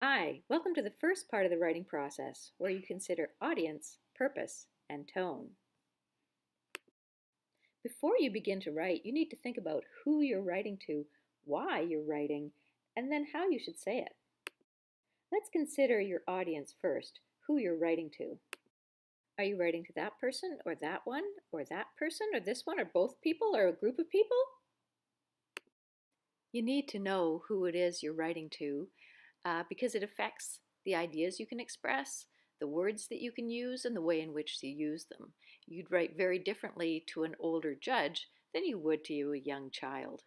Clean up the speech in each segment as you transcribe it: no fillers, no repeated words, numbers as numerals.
Hi, welcome to the first part of the writing process, where you consider audience, purpose, and tone. Before you begin to write, you need to think about who you're writing to, why you're writing, and then how you should say it. Let's consider your audience first, who you're writing to. Are you writing to that person, or that one, or that person, or this one, or both people, or a group of people? You need to know who it is you're writing to because it affects the ideas you can express, the words that you can use, and the way in which you use them. You'd write very differently to an older judge than you would to a young child.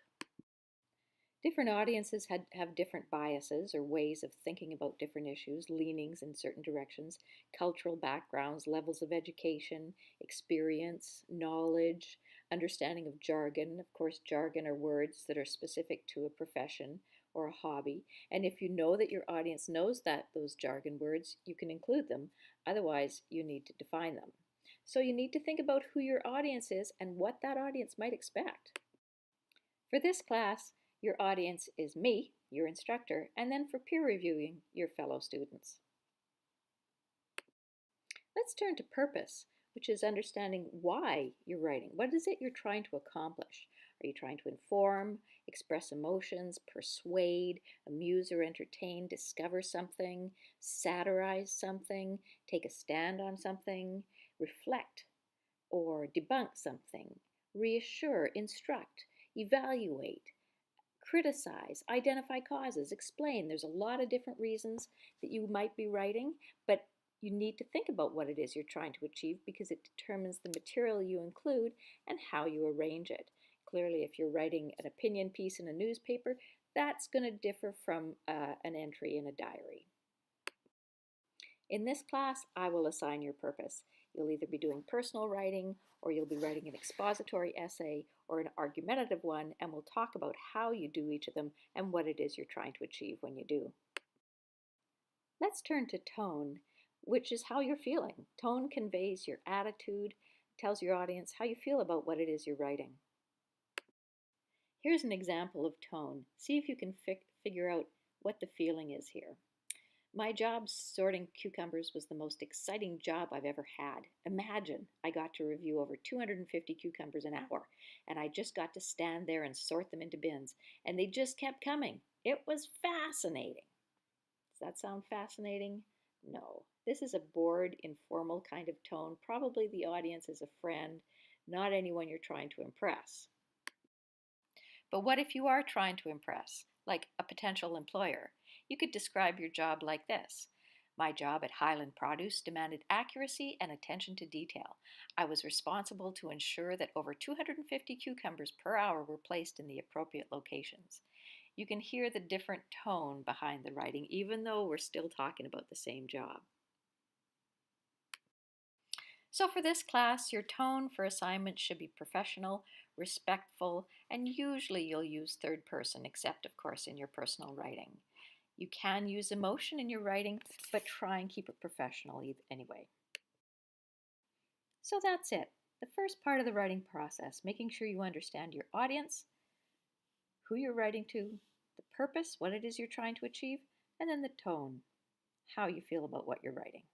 Different audiences have different biases or ways of thinking about different issues, leanings in certain directions, cultural backgrounds, levels of education, experience, knowledge, understanding of jargon. Of course, jargon are words that are specific to a profession or a hobby. And if you know that your audience knows those jargon words, you can include them. Otherwise, you need to define them. So you need to think about who your audience is and what that audience might expect. For this class, your audience is me, your instructor, and then for peer reviewing, your fellow students. Let's turn to purpose, which is understanding why you're writing. What is it you're trying to accomplish? Are you trying to inform, express emotions, persuade, amuse or entertain, discover something, satirize something, take a stand on something, reflect or debunk something, reassure, instruct, evaluate, criticize, identify causes, explain? There's a lot of different reasons that you might be writing, but you need to think about what it is you're trying to achieve because it determines the material you include and how you arrange it. Clearly, if you're writing an opinion piece in a newspaper, that's going to differ from an entry in a diary. In this class, I will assign your purpose. You'll either be doing personal writing, or you'll be writing an expository essay or an argumentative one, and we'll talk about how you do each of them and what it is you're trying to achieve when you do. Let's turn to tone, which is how you're feeling. Tone conveys your attitude, tells your audience how you feel about what it is you're writing. Here's an example of tone. See if you can figure out what the feeling is here. My job sorting cucumbers was the most exciting job I've ever had. Imagine I got to review over 250 cucumbers an hour, and I just got to stand there and sort them into bins, and they just kept coming. It was fascinating. Does that sound fascinating? No. This is a bored, informal kind of tone. Probably the audience is a friend, not anyone you're trying to impress. But what if you are trying to impress, like a potential employer? You could describe your job like this. My job at Highland Produce demanded accuracy and attention to detail. I was responsible to ensure that over 250 cucumbers per hour were placed in the appropriate locations. You can hear the different tone behind the writing, even though we're still talking about the same job. So for this class, your tone for assignments should be professional, respectful, and usually you'll use third person, except of course in your personal writing. You can use emotion in your writing, but try and keep it professional anyway. So that's it. The first part of the writing process, making sure you understand your audience, who you're writing to, the purpose, what it is you're trying to achieve, and then the tone, how you feel about what you're writing.